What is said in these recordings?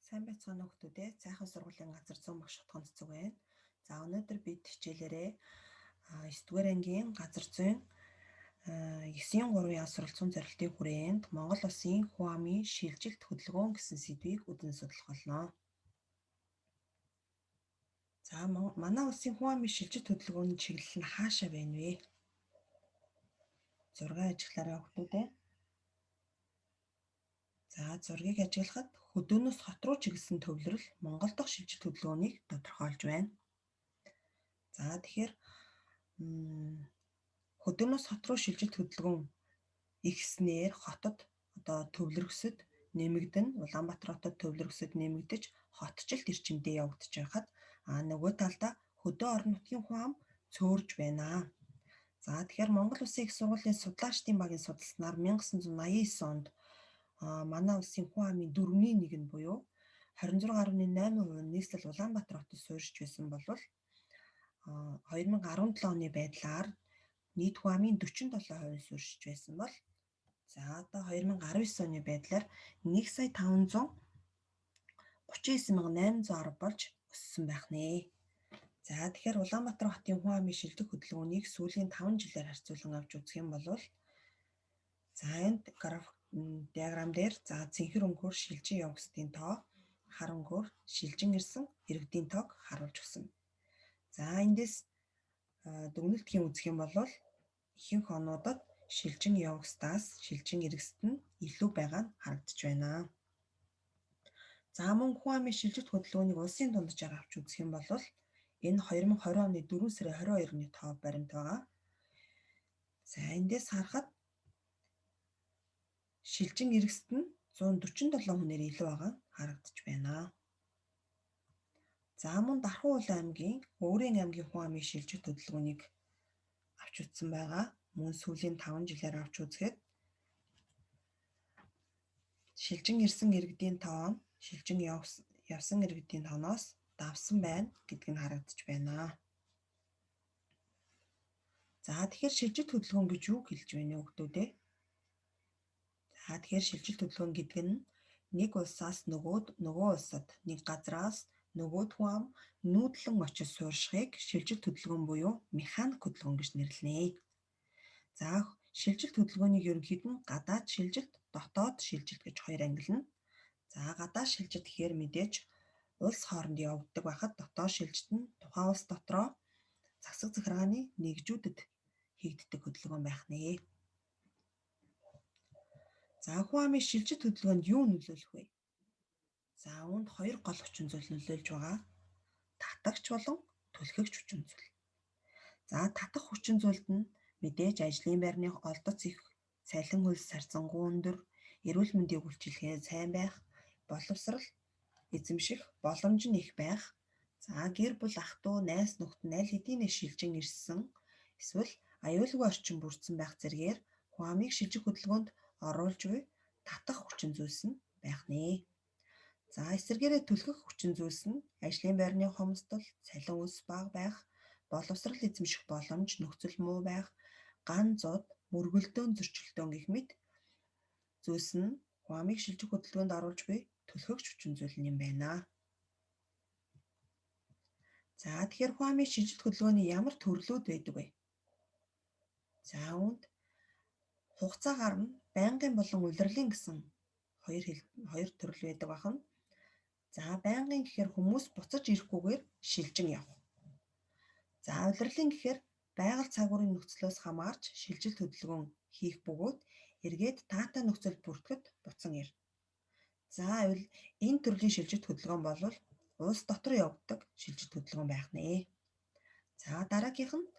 Сайн байцгаана уу хүмүүдээ. Сайхан сургуулийн газар 100 багш хотгонцог байна. За өнөөдөр бид хичээлээрээ 9-р ангийн газар зүйн 9-3 яс суралцсан зорилтын хүрээнд Монгол Улсын хүн амын шилжилт хөдөлгөөн гэсэн сэдвийг үдэн судлах болно. За манай улсын хүн амын шилжилт хөдөлгөөний чиглэл нь хаашаа байна вэ? 6 ажиглаараа хүмүүдээ. За зургийг ажиглахад хөдөөнөөс хот руу чиглэсэн төвлөрөл Монгол дахь шилжилт хөдөлгөөнийг тодорхойлж байна. За тэгэхээр хөдөөнөөс хот руу шилжилт хөдөлгөөн ихснээр хотод одоо төвлөрөсөд нэмэгдэн Улаанбаатар хотод төвлөрөсөд нэмэгдэж хотчлт эрчимдээ явагдаж байхад нөгөө талдаа хөдөө орон нутгийн хүн ам цөөрж байна. За тэгэхээр Монгол Улсын их сургуулийн судлаачдын багийн судалснаар 1989 онд манай улсын хүн амын 4/1 нь буюу 26.8% нийслэл Улаанбаатар хотод суурьшиж байсан бол 2017 оны байдлаар нийт хүн амын 47% суурьшиж байсан бол за одоо 2019 оны байдлаар 1,539,810 болж өссөн байх нэ. За тэгэхээр Улаанбаатар хотын хүн амын шилдэг хөдөлгөөнийг сүүлийн 5 жилээр харьцуулан авч үзэх юм бол за энд диаграм дээр за цэнхэр өнгөөр шилжин явагчдын тоо, хар өнгөөр шилжин ирсэн иргэдийн тоог харуулж өгсөн. За эндээс дүгнэлтийн үзэх юм бол ихэнх онуудад шилжин явагчдаас шилжин иргэсд нь илүү байгаа нь харагдаж байна. За мөн хүн амын шилжилт хөдөлгөөнийг улсын дунджаар авч үзэх юм бол энэ 2020 оны 4 сарын 22-ны тоо баримт байгаа. За эндээс харахад шилжин иргэсд нь 147 хүнээр илүү байгаа харагдаж байна. За мөн Дархан Улаан аймгийн Өврийн аймгийн хүн амын шилжилт хөдөлгөөнийг авч үзсэн байгаа. Мөн сүүлийн 5 жилээр авч үзэхэд шилжин ирсэн иргэдийн тоо нь шилжин явсан иргэдийн тооноос давсан байна гэдг нь харагдаж байна. За тэгэхээр шилжилт хөдөлгөөн гэж юу хэлж байна вэ хүмүүдээ? За тэгэхээр шилжилт хөдөлгөөн гэдэг нь нэг улсаас нөгөө улсад нэг газраас нөгөөд хүн ам нүүдлэн очиж сууршихыг шилжилт хөдөлгөөн буюу механик хөдөлгөөн гэж нэрлэнэ. За шилжилт хөдөлгөөнийг ерөнхийд нь гадаад шилжилт, дотоод шилжилт гэж хоёр ангилна. За гадаад шилжилт гэхээр мэдээж улс хооронд явагддаг байхад дотоод шилжилт нь тухайн улс дотроо засаг захиргааны нэгжүүдэд хийгддэг хөдөлгөөн байх нэ. За хүн амын шилжилт хөдөлгөөнд юу нөлөөлөх вэ? За үүнд хоёр гол хүчин зүйл нөлөөлж байгаа. Татагч болон түлхэгч хүчин зүйл. За татах хүчин зүйлд нь мэдээж ажлын байрны олдоц их, цалин хөлс сарцангуй өндөр, эрүүл мэндийн үйлчилгээ сайн байх, боловсрал эзэмших боломж нь их байх. За гэр бүл ах トゥ у, найз нөхд нь аль хэдийнэ шилжин ирсэн эсвэл аюулгүй орчин бүрдсэн байх зэргээр хүн амыг шилжих хөдөлгөөнд оруулж буй татах хүчин зүйлс нь байх нэ. За эсвэргээрээ түлхэх хүчин зүйлс нь ажлын байрны хомсдол, цалин өс бага байх, боловсрал эзэмших боломж нөхцөл муу байх, ган зууд, мөргөлдөөн зөрчилдөөн гэх мэт зүйлс нь хүн амыг шилжих хөдөлгөөнд оруулж буй түлхэгч хүчин зүйл юм байна. За тэгэхээр хүн амын шилжилт хөдөлгөөний ямар төрлүүд байдаг вэ? За үүнд хугацаа гарна байнгын болон улирлын гэсэн хоёр төрөл байдаг бахан. За байнгын гэхээр хүмүүс буцаж ирэхгүйгээр шилжин явах. За улирлын гэхээр байгаль цагуурын нөхцлөөс хамаарч шилжилт хөдөлгөөн хийх бөгөөд эргээд таатай нөхцөл бүртгэхэд буцан ирнэ. За энэ төрлийн шилжилт хөдөлгөөн бол улс дотор явагддаг шилжилт хөдөлгөөн байх нэ. За дараагийнх нь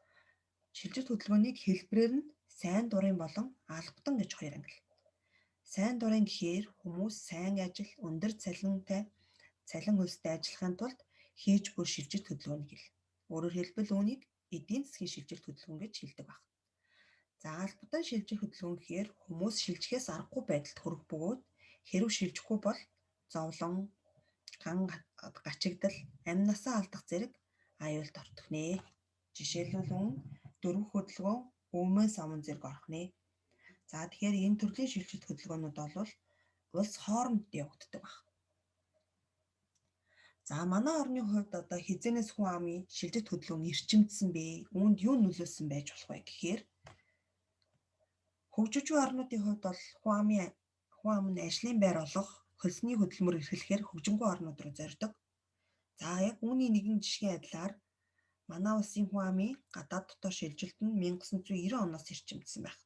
шилжилт хөдөлгөөнийг хэлбэрээр нь сайн дурын болон албадан гэж хоёр ангилна. Сайн дурын гэхээр хүмүүс сайн ажил, өндөр цалинтай, цалин хөлстэй ажиллахын тулд хийж буй шилжилт хөдөлгөөнийг хэлнэ. Өөрөөр хэлбэл үүнийг эдийн засгийн шилжилт хөдөлгөөн гэж хэлдэг байна. За албадан шилжилт хөдөлгөөн гэхээр хүмүүс шилжихээс аргагүй байдалд хүрэх бөгөөд хэрв шилжихгүй бол зовлон, ган гачигдал, амь насаа алдах зэрэг аюулд ортох нэ. Жишээлбэл дөрвөх хөдөлгөөн өвмөн самун зэрэг орох нэ. За тэгэхээр энэ төрлийн шилжилт хөдөлгөөнүүд бол улс хооронд явагддаг байна. За манай орны хувьд одоо хизэнээс хүн амын шилжилт хөдөлгөөн эрчимдсэн бэ? Үүнд юу нөлөөлсөн байж болох вэ гэхээр хөгжиж буй орнуудын хувьд бол хүн ам нь ажлын байр олох, хөлсний хөдөлмөр эрхлэхээр хөгжингүй орнууд руу зоридог. За яг үүний нэгэн жишгийн адилаар манай улсын хүн амын гадаад дотоод шилжилт нь 1990 оноос эрчимдсэн байх.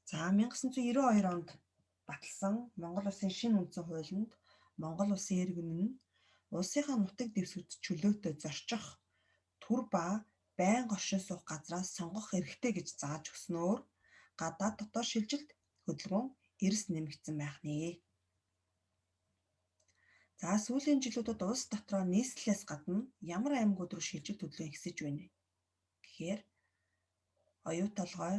За 1992 онд баталсан Монгол Улсын шинэ үндсэн хуулинд Монгол Улсын иргэн нь улсынхаа нутаг дэвсгэрт чөлөөтэй зорчих, түр ба байнга оршин суух газраас сонгох эрхтэй гэж зааж өгснөөр гадаад дотоод шилжилт хөдөлгөөн эрс нэмэгдсэн байх нэ. За сүүлийн жилүүдэд улс дотроо нийслэлээс гадна ямар аймагуд руу шилжилт хөдөлгөөн ихсэж байна вэ гэхээр оюу толгой,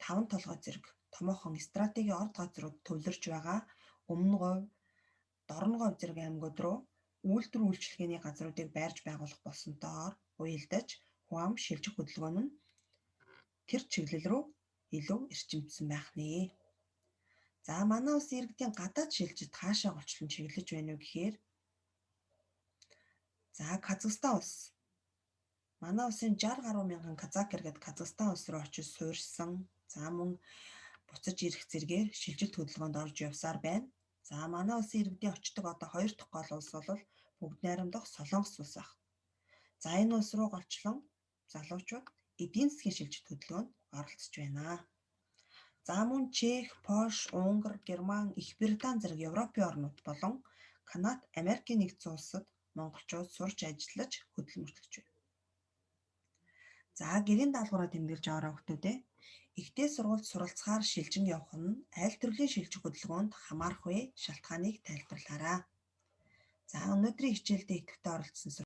таван толгой зэрэг томоохон стратегийн орд газрууд төвлөрж байгаа Өмнө говь, Дорн говь зэрэг аймагуд руу үйлдвэр үйлчилгээний газруудыг байрж байгуулах болсонтойгоор уялдаж хүн ам шилжих хөдөлгөөн нь тэр чиглэл рүү илүү эрчимдсэн байх нэ. За манай улсын иргэдийн гадаад шилжилт хаашаа голчлон чиглэж байна вэ гэхээр за Казахстан улс. Манай улсын 60 гаруй мянган казак иргэд Казахстан улс руу очиж суурьшсан. За мөн буцаж ирэх зэргээр шилжилт хөдөлгөөнд орж явсаар байна. За манай улсын иргэдийн очдог одоо 2 дахь гол улс бол Бүгд найрамдах Солонгос улс ах. За энэ улс руу голчлон залуучууд эдийн засгийн шилжилт хөдөлгөөнд оролцож байна. За мөн Чех, Польш, Унгар, Герман, Их Британи зэрэг Европын орнууд болон Канада, Америкийн нэгдсэн улсад монголчууд сурч ажиллаж хөдөлмөрлөж байна. За гэрийн даалгавраа тэмдэглэж аваарай хүмүүдээ. Ихтэй сургуульд суралцахаар шилжин явах нь аль төрлийн шилжих хөдөлгөөнд хамаарах вэ? Шалтгааныг тайлбарлаарай. За өнөөдрийн хичээлдээ идэвхтэй оролцсон